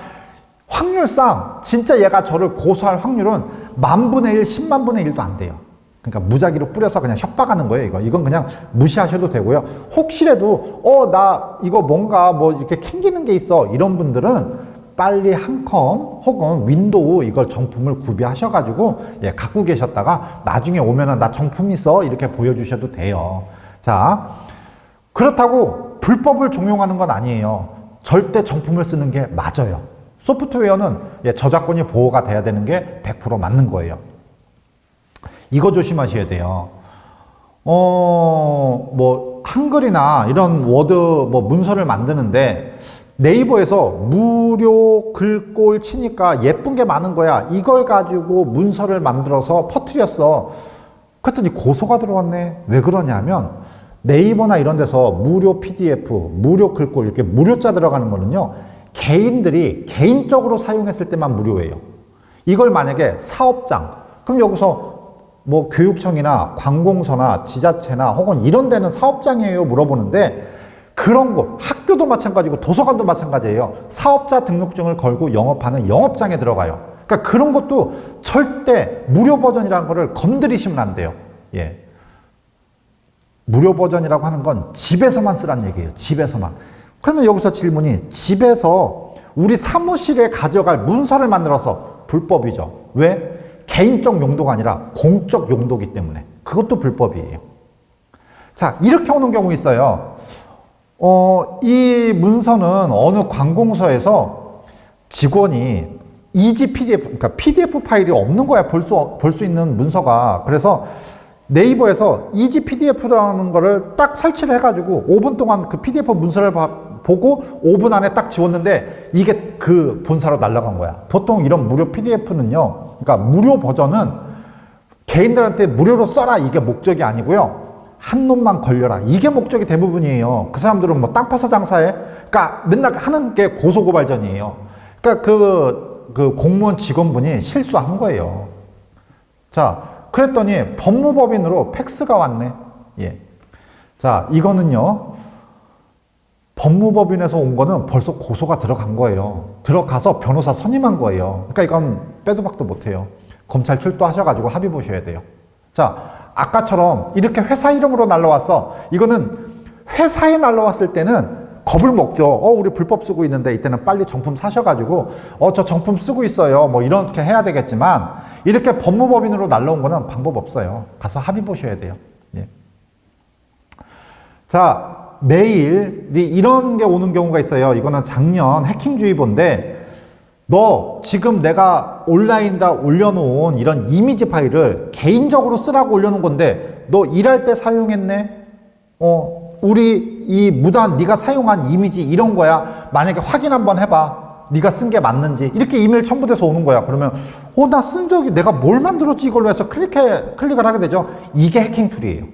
확률상 진짜 얘가 저를 고소할 확률은 10,000분의 1, 100,000분의 1도 안 돼요. 그러니까 무작위로 뿌려서 그냥 협박하는 거예요. 이건 그냥 무시하셔도 되고요. 혹시라도 나 이거 뭔가 이렇게 캥기는 게 있어 이런 분들은 빨리 한컴 혹은 윈도우 이걸 정품을 구비하셔가지고 갖고 계셨다가 나중에 오면은 나 정품 있어 이렇게 보여주셔도 돼요. 자, 그렇다고 불법을 종용하는 건 아니에요. 절대 정품을 쓰는 게 맞아요. 소프트웨어는 저작권이 보호가 돼야 되는 게 100% 맞는 거예요. 이거 조심하셔야 돼요. 한글이나 이런 워드 문서를 만드는데 네이버에서 무료 글꼴 치니까 예쁜 게 많은 거야. 이걸 가지고 문서를 만들어서 퍼뜨렸어. 그랬더니 고소가 들어왔네. 왜 그러냐면 네이버나 이런 데서 무료 PDF, 무료 글꼴 이렇게 무료자 들어가는 거는요. 개인들이 개인적으로 사용했을 때만 무료예요. 이걸 만약에 사업장, 그럼 여기서 교육청이나 관공서나 지자체나 혹은 이런 데는 사업장이에요 물어보는데 그런 곳, 학교도 마찬가지고 도서관도 마찬가지예요. 사업자 등록증을 걸고 영업하는 영업장에 들어가요. 그러니까 그런 것도 절대 무료 버전이라는 거를 건드리시면 안 돼요. 무료 버전이라고 하는 건 집에서만 쓰란 얘기예요. 집에서만. 그러면 여기서 질문이 집에서 우리 사무실에 가져갈 문서를 만들어서 불법이죠. 왜? 개인적 용도가 아니라 공적 용도이기 때문에. 그것도 불법이에요. 자, 이렇게 오는 경우 있어요. 이 문서는 어느 관공서에서 직원이 이지 PDF, 그러니까 PDF 파일이 없는 거야. 볼 수 있는 문서가. 그래서 네이버에서 이지 PDF라는 거를 딱 설치를 해가지고 5분 동안 그 PDF 문서를 보고 5분 안에 딱 지웠는데 이게 그 본사로 날아간 거야. 보통 이런 무료 PDF는요, 그러니까 무료 버전은 개인들한테 무료로 써라 이게 목적이 아니고요. 한 놈만 걸려라 이게 목적이 대부분이에요. 그 사람들은 뭐 땅 파서 장사해? 그러니까 맨날 하는 게 고소고발전이에요. 그러니까 그 공무원 직원분이 실수한 거예요. 자, 그랬더니 법무법인으로 팩스가 왔네. 예. 자, 이거는요, 법무법인에서 온 거는 벌써 고소가 들어간 거예요. 들어가서 변호사 선임한 거예요. 그러니까 이건 빼도 박도 못해요. 검찰 출두하셔가지고 합의 보셔야 돼요. 자, 아까처럼 이렇게 회사 이름으로 날라왔어. 이거는 회사에 날라왔을 때는 겁을 먹죠. 우리 불법 쓰고 있는데 이때는 빨리 정품 사셔가지고 저 정품 쓰고 있어요. 뭐 이렇게 해야 되겠지만 이렇게 법무법인으로 날라온 거는 방법 없어요. 가서 합의 보셔야 돼요. 예. 자, 메일이 이런 게 오는 경우가 있어요. 이거는 작년 해킹주의보인데 너 지금 내가 온라인에다 올려놓은 이런 이미지 파일을 개인적으로 쓰라고 올려놓은 건데 너 일할 때 사용했네? 우리 이 무단 네가 사용한 이미지 이런 거야. 만약에 확인 한번 해봐. 네가 쓴 게 맞는지. 이렇게 이메일 첨부돼서 오는 거야. 그러면 나 쓴 적이 내가 뭘 만들었지 이걸로 해서 클릭을 하게 되죠. 이게 해킹 툴이에요.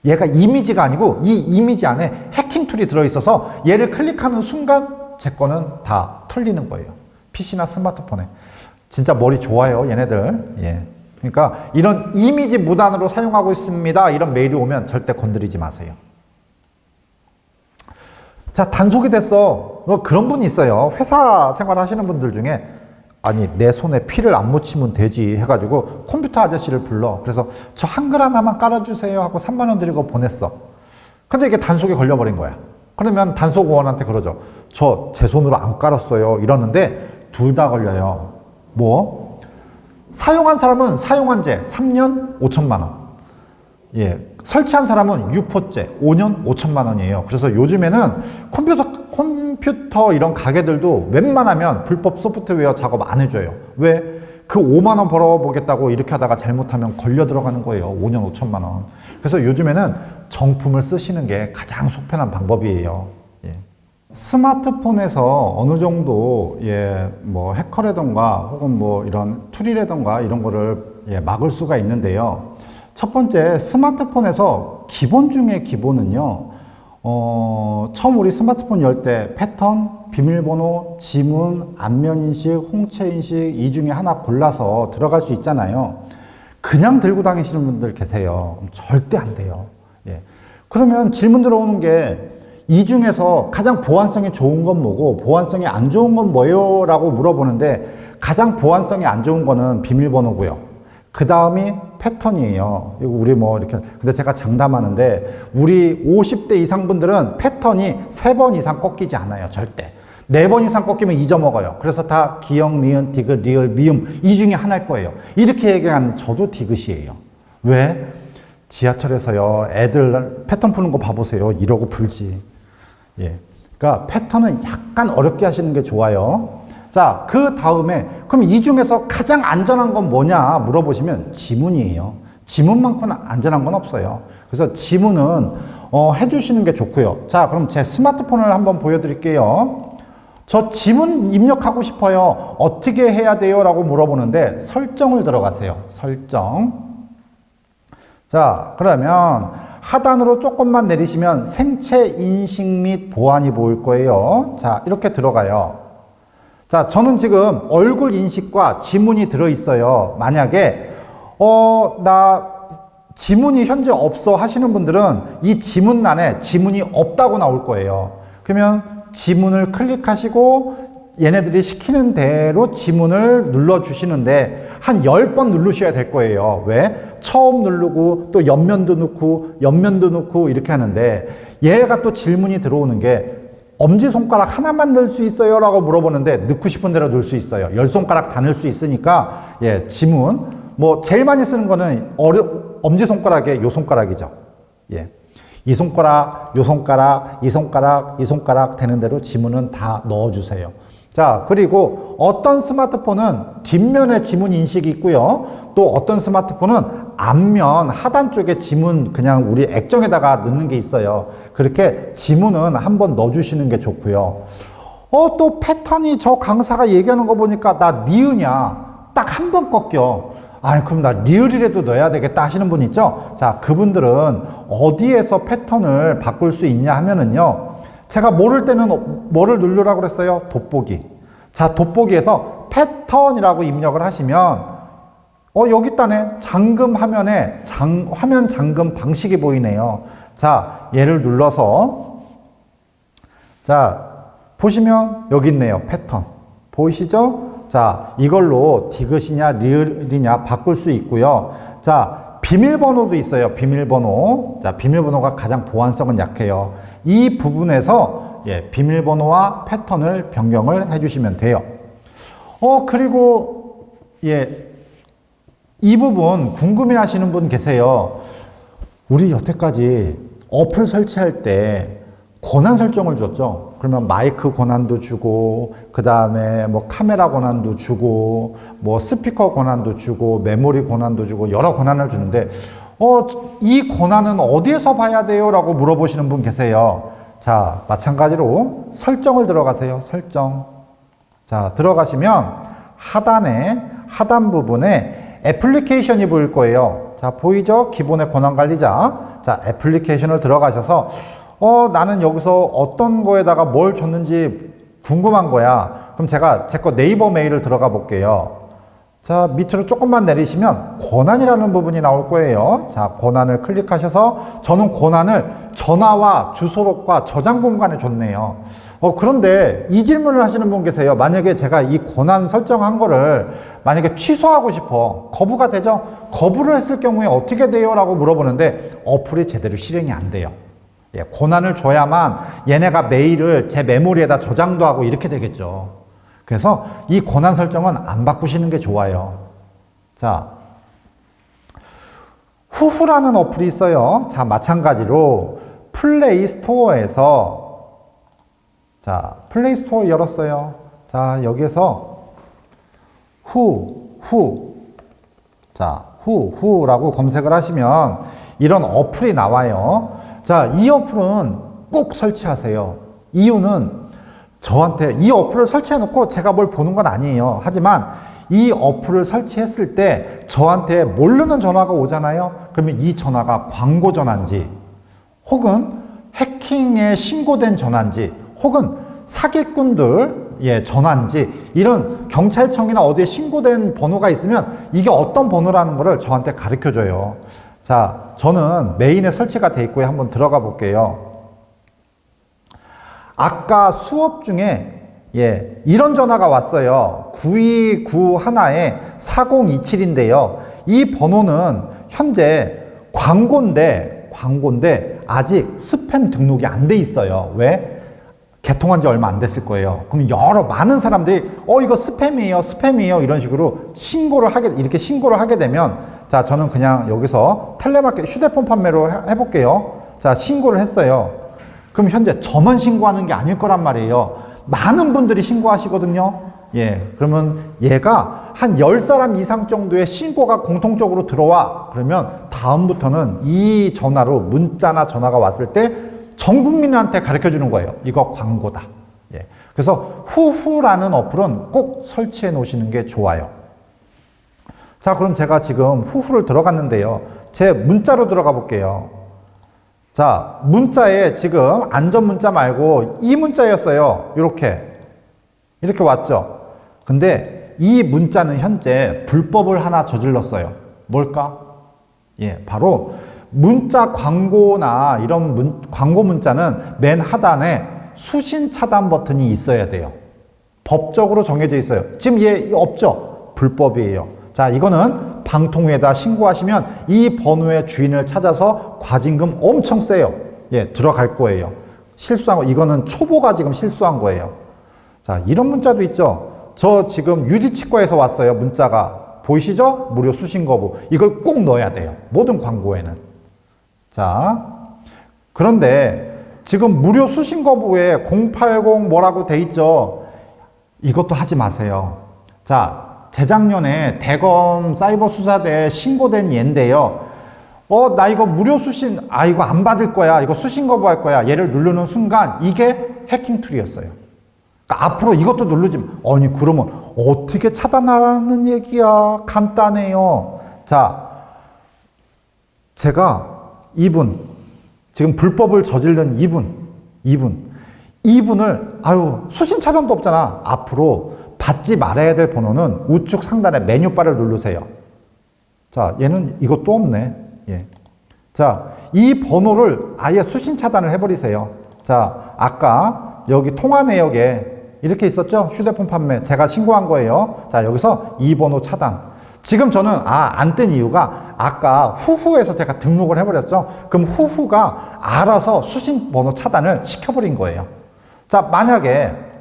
얘가 이미지가 아니고 이 이미지 안에 해킹 툴이 들어있어서 얘를 클릭하는 순간 제 거는 다 털리는 거예요. PC나 스마트폰에. 진짜 머리 좋아요, 얘네들. 예. 그러니까 이런 이미지 무단으로 사용하고 있습니다. 이런 메일이 오면 절대 건드리지 마세요. 자, 단속이 됐어. 그런 분이 있어요. 회사 생활 하시는 분들 중에 아니 내 손에 피를 안 묻히면 되지 해가지고 컴퓨터 아저씨를 불러. 그래서 저 한글 하나만 깔아주세요 하고 3만 원 드리고 보냈어. 근데 이게 단속에 걸려버린 거야. 그러면 단속원한테 그러죠. 저 제 손으로 안 깔았어요 이러는데 둘 다 걸려요. 뭐? 사용한 사람은 사용한죄 3년 5천만 원. 예. 설치한 사람은 유포죄 5년 5천만 원이에요. 그래서 요즘에는 컴퓨터 이런 가게들도 웬만하면 불법 소프트웨어 작업 안 해줘요. 왜? 그 5만 원 벌어보겠다고 이렇게 하다가 잘못하면 걸려 들어가는 거예요. 5년 5천만 원. 그래서 요즘에는 정품을 쓰시는 게 가장 속편한 방법이에요. 예. 스마트폰에서 어느 정도 뭐 해커라던가 혹은 뭐 이런 툴이라던가 이런 거를 막을 수가 있는데요. 첫 번째, 스마트폰에서 기본 중에 기본은요. 처음 우리 스마트폰 열 때 패턴, 비밀번호, 지문, 안면인식, 홍채인식 이 중에 하나 골라서 들어갈 수 있잖아요. 그냥 들고 다니시는 분들 계세요. 절대 안 돼요. 예. 그러면 질문 들어오는 게 이 중에서 가장 보안성이 좋은 건 뭐고 보안성이 안 좋은 건 뭐예요? 라고 물어보는데 가장 보안성이 안 좋은 거는 비밀번호고요. 그 다음이 패턴이에요. 우리 뭐 이렇게, 근데 제가 장담하는데 우리 50대 이상 분들은 패턴이 3번 이상 꺾이지 않아요. 절대. 4번 이상 꺾이면 잊어먹어요. 그래서 다 기역, 니은, 디귿, 리을, 미음 이 중에 하나일 거예요. 이렇게 얘기하는 저도 디귿이에요. 왜? 지하철에서요. 애들 패턴 푸는 거 봐보세요. 이러고 풀지. 예. 그러니까 패턴은 약간 어렵게 하시는 게 좋아요. 자, 그 다음에 그럼 이 중에서 가장 안전한 건 뭐냐 물어보시면 지문이에요. 지문만큼은 안전한 건 없어요. 그래서 지문은 해주시는 게 좋고요. 자, 그럼 제 스마트폰을 한번 보여드릴게요. 저 지문 입력하고 싶어요. 어떻게 해야 돼요? 라고 물어보는데 설정을 들어가세요. 설정. 자, 그러면 하단으로 조금만 내리시면 생체 인식 및 보안이 보일 거예요. 자, 이렇게 들어가요. 자, 저는 지금 얼굴 인식과 지문이 들어있어요. 만약에 나 지문이 현재 없어 하시는 분들은 이 지문란에 지문이 없다고 나올 거예요. 그러면 지문을 클릭하시고 얘네들이 시키는 대로 지문을 눌러주시는데 한 10번 누르셔야 될 거예요. 왜? 처음 누르고 또 옆면도 넣고 이렇게 하는데 얘가 또 질문이 들어오는 게 엄지손가락 하나만 넣을 수 있어요? 라고 물어보는데 넣고 싶은 대로 넣을 수 있어요. 10손가락 다 넣을 수 있으니까 지문 뭐 제일 많이 쓰는 거는 엄지손가락의 요 손가락이죠. 예. 이 손가락, 요 손가락, 이 손가락, 이 손가락 되는 대로 지문은 다 넣어주세요. 자, 그리고 어떤 스마트폰은 뒷면에 지문 인식이 있고요. 또 어떤 스마트폰은 앞면 하단 쪽에 지문 그냥 우리 액정에다가 넣는 게 있어요. 그렇게 지문은 한번 넣어주시는 게 좋고요. 또 패턴이 저 강사가 얘기하는 거 보니까 나 니은이야. 딱 한 번 꺾여. 그럼 나 리을이라도 넣어야 되겠다 하시는 분 있죠? 자, 그분들은 어디에서 패턴을 바꿀 수 있냐 하면은요. 제가 모를 때는 뭐를 누르라고 그랬어요? 돋보기. 자, 돋보기에서 패턴이라고 입력을 하시면 여기 있다네. 잠금 화면에 화면 잠금 방식이 보이네요. 자, 얘를 눌러서 자, 보시면 여기 있네요. 패턴. 보이시죠? 자, 이걸로 디귿이냐 리을이냐 바꿀 수 있고요. 자, 비밀번호도 있어요. 비밀번호. 자, 비밀번호가 가장 보안성은 약해요. 이 부분에서 비밀번호와 패턴을 변경을 해주시면 돼요. 그리고 이 부분 궁금해 하시는 분 계세요. 우리 여태까지 어플 설치할 때 권한 설정을 줬죠. 그러면 마이크 권한도 주고, 그 다음에 뭐 카메라 권한도 주고, 뭐 스피커 권한도 주고, 메모리 권한도 주고, 여러 권한을 주는데, 이 권한은 어디에서 봐야 돼요? 라고 물어보시는 분 계세요. 자, 마찬가지로 설정을 들어가세요. 설정. 자, 들어가시면 하단 부분에 애플리케이션이 보일 거예요. 자, 보이죠? 기본의 권한 관리자. 자, 애플리케이션을 들어가셔서 나는 여기서 어떤 거에다가 뭘 줬는지 궁금한 거야. 그럼 제가 제 거 네이버 메일을 들어가 볼게요. 자, 밑으로 조금만 내리시면 권한이라는 부분이 나올 거예요. 자, 권한을 클릭하셔서 저는 권한을 전화와 주소록과 저장 공간에 줬네요. 그런데 이 질문을 하시는 분 계세요. 만약에 제가 이 권한 설정한 거를 만약에 취소하고 싶어. 거부가 되죠? 거부를 했을 경우에 어떻게 돼요? 라고 물어보는데 어플이 제대로 실행이 안 돼요. 권한을 줘야만 얘네가 메일을 제 메모리에다 저장도 하고 이렇게 되겠죠. 그래서 이 권한 설정은 안 바꾸시는 게 좋아요. 자, 후후라는 어플이 있어요. 자, 마찬가지로 플레이 스토어에서 자, 플레이 스토어 열었어요. 자, 여기에서 후라고 검색을 하시면 이런 어플이 나와요. 자, 이 어플은 꼭 설치하세요. 이유는 저한테 이 어플을 설치해 놓고 제가 뭘 보는 건 아니에요. 하지만 이 어플을 설치했을 때 저한테 모르는 전화가 오잖아요. 그러면 이 전화가 광고 전화인지 혹은 해킹에 신고된 전화인지 혹은 사기꾼들 전화인지 이런 경찰청이나 어디에 신고된 번호가 있으면 이게 어떤 번호라는 거를 저한테 가르쳐 줘요. 자, 저는 메인에 설치가 돼 있고요. 한번 들어가 볼게요. 아까 수업 중에 이런 전화가 왔어요. 9291에 4027인데요. 이 번호는 현재 광고인데 아직 스팸 등록이 안 돼 있어요. 왜? 개통한 지 얼마 안 됐을 거예요. 그럼 많은 사람들이 이거 스팸이에요 이런 식으로 이렇게 신고를 하게 되면 자, 저는 그냥 여기서 텔레마케팅 휴대폰 판매로 해볼게요. 자, 신고를 했어요. 그럼 현재 저만 신고하는 게 아닐 거란 말이에요. 많은 분들이 신고하시거든요. 그러면 얘가 한 10사람 이상 정도의 신고가 공통적으로 들어와. 그러면 다음부터는 이 전화로 문자나 전화가 왔을 때 전 국민한테 가르쳐 주는 거예요. 이거 광고다. 그래서 후후라는 어플은 꼭 설치해 놓으시는 게 좋아요. 자, 그럼 제가 지금 후후를 들어갔는데요. 제 문자로 들어가 볼게요. 자, 문자에 지금 안전 문자 말고 이 문자였어요. 이렇게 왔죠. 근데 이 문자는 현재 불법을 하나 저질렀어요. 뭘까? 바로 문자 광고나 이런 광고 문자는 맨 하단에 수신 차단 버튼이 있어야 돼요. 법적으로 정해져 있어요. 지금 얘 없죠? 불법이에요. 자, 이거는 방통위에다 신고하시면 이 번호의 주인을 찾아서 과징금 엄청 세요. 들어갈 거예요. 실수한 거, 이거는 초보가 지금 실수한 거예요. 자, 이런 문자도 있죠. 저 지금 유디치과에서 왔어요. 문자가. 보이시죠? 무료 수신 거부. 이걸 꼭 넣어야 돼요. 모든 광고에는. 자, 그런데 지금 무료 수신 거부에 080 뭐라고 돼 있죠? 이것도 하지 마세요. 자, 재작년에 대검 사이버 수사대에 신고된 얘인데요. 나 이거 무료 수신, 이거 안 받을 거야. 이거 수신 거부할 거야. 얘를 누르는 순간 이게 해킹 툴이었어요. 그러니까 앞으로 이것도 누르지 마. 아니, 그러면 어떻게 차단하라는 얘기야? 간단해요. 자, 제가 이분, 지금 불법을 저지른 이분을, 수신 차단도 없잖아. 앞으로 받지 말아야 될 번호는 우측 상단에 메뉴바를 누르세요. 자, 얘는 이것도 없네. 예. 자, 이 번호를 아예 수신 차단을 해버리세요. 자, 아까 여기 통화 내역에 이렇게 있었죠? 휴대폰 판매. 제가 신고한 거예요. 자, 여기서 이 번호 차단. 지금 저는 안 뜬 이유가 아까 후후에서 제가 등록을 해버렸죠? 그럼 후후가 알아서 수신 번호 차단을 시켜버린 거예요. 자, 만약에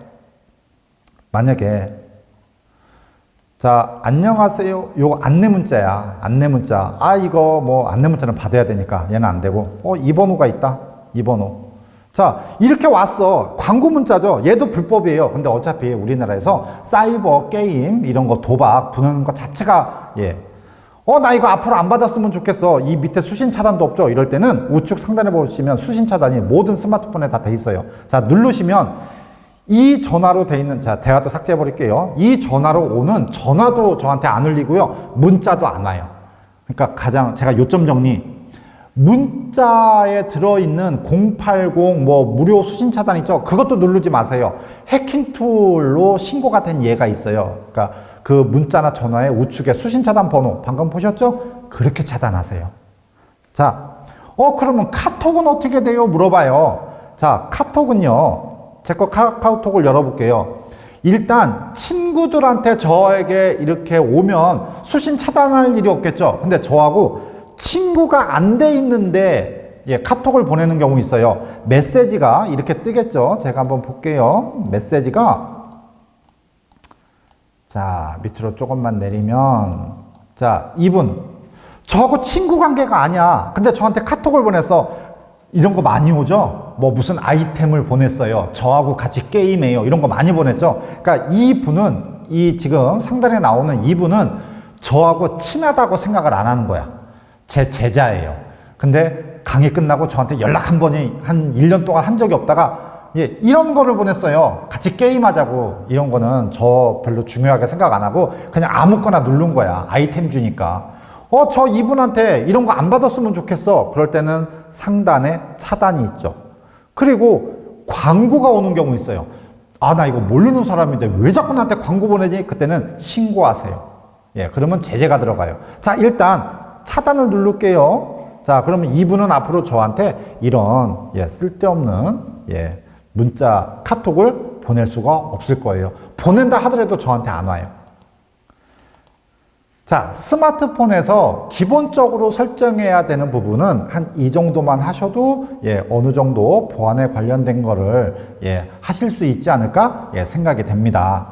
자, 안녕하세요. 요거 안내 문자야. 안내 문자. 이거 뭐 안내 문자는 받아야 되니까 얘는 안 되고. 이 번호가 있다. 이 번호. 자, 이렇게 왔어. 광고 문자죠. 얘도 불법이에요. 근데 어차피 우리나라에서 사이버 게임 이런 거 도박 부는 거 자체가 나 이거 앞으로 안 받았으면 좋겠어. 이 밑에 수신 차단도 없죠. 이럴 때는 우측 상단에 보시면 수신 차단이 모든 스마트폰에 다 돼 있어요. 자, 누르시면 이 전화로 돼 있는, 자, 대화도 삭제해 버릴게요. 이 전화로 오는 전화도 저한테 안 울리고요. 문자도 안 와요. 그러니까 가장 제가 요점 정리. 문자에 들어있는 080 무료 수신 차단 있죠? 그것도 누르지 마세요. 해킹 툴로 신고가 된 예가 있어요. 그러니까 그 문자나 전화의 우측에 수신 차단 번호 방금 보셨죠? 그렇게 차단하세요. 자, 그러면 카톡은 어떻게 돼요? 물어봐요. 자, 카톡은요. 제 거 카카오톡을 열어볼게요. 일단 친구들한테 저에게 이렇게 오면 수신 차단할 일이 없겠죠. 근데 저하고 친구가 안 돼 있는데 카톡을 보내는 경우 있어요. 메시지가 이렇게 뜨겠죠. 제가 한번 볼게요. 메시지가, 자, 밑으로 조금만 내리면, 자, 이분 저하고 친구 관계가 아니야. 근데 저한테 카톡을 보내서 이런 거 많이 오죠? 무슨 아이템을 보냈어요. 저하고 같이 게임해요. 이런 거 많이 보냈죠? 그러니까 이분은, 지금 상단에 나오는 이분은 저하고 친하다고 생각을 안 하는 거야. 제 제자예요. 근데 강의 끝나고 저한테 연락 한 번이 한 1년 동안 한 적이 없다가, 이런 거를 보냈어요. 같이 게임하자고. 이런 거는 저 별로 중요하게 생각 안 하고 그냥 아무거나 누른 거야. 아이템 주니까. 저 이분한테 이런 거 안 받았으면 좋겠어. 그럴 때는 상단에 차단이 있죠. 그리고 광고가 오는 경우 있어요. 나 이거 모르는 사람인데 왜 자꾸 나한테 광고 보내지? 그때는 신고하세요. 그러면 제재가 들어가요. 자, 일단 차단을 누를게요. 자, 그러면 이분은 앞으로 저한테 이런 쓸데없는 문자, 카톡을 보낼 수가 없을 거예요. 보낸다 하더라도 저한테 안 와요. 자, 스마트폰에서 기본적으로 설정해야 되는 부분은 한 이 정도만 하셔도 어느 정도 보안에 관련된 거를 하실 수 있지 않을까 생각이 됩니다.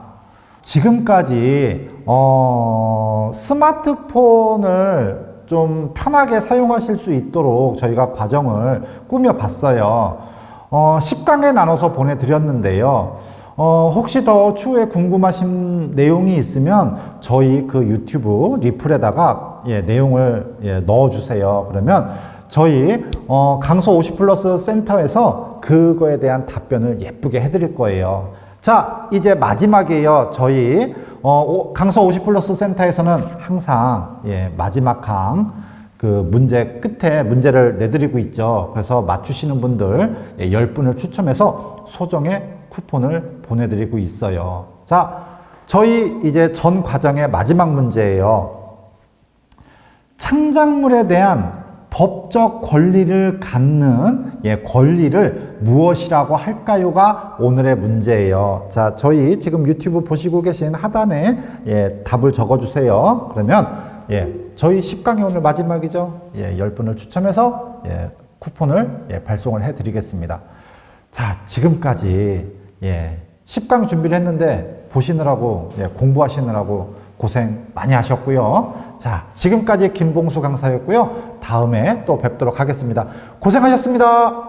지금까지 스마트폰을 좀 편하게 사용하실 수 있도록 저희가 과정을 꾸며봤어요. 10강에 나눠서 보내드렸는데요. 혹시 더 추후에 궁금하신 내용이 있으면 저희 그 유튜브 리플에다가 내용을 넣어주세요. 그러면 저희 강서 50플러스 센터에서 그거에 대한 답변을 예쁘게 해드릴 거예요. 자, 이제 마지막이에요. 저희 강서 50플러스 센터에서는 항상 마지막 강 그 문제 끝에 문제를 내드리고 있죠. 그래서 맞추시는 분들 10분을 추첨해서 소정의 쿠폰을 보내드리고 있어요. 자, 저희 이제 전 과정의 마지막 문제예요. 창작물에 대한 법적 권리를 갖는 권리를 무엇이라고 할까요가 오늘의 문제예요. 자, 저희 지금 유튜브 보시고 계신 하단에 답을 적어주세요. 그러면 저희 10강이 오늘 마지막이죠. 10분을 추첨해서 쿠폰을 발송을 해드리겠습니다. 자, 지금까지 10강 준비를 했는데 보시느라고 공부하시느라고 고생 많이 하셨고요. 자, 지금까지 김봉수 강사였고요. 다음에 또 뵙도록 하겠습니다. 고생하셨습니다.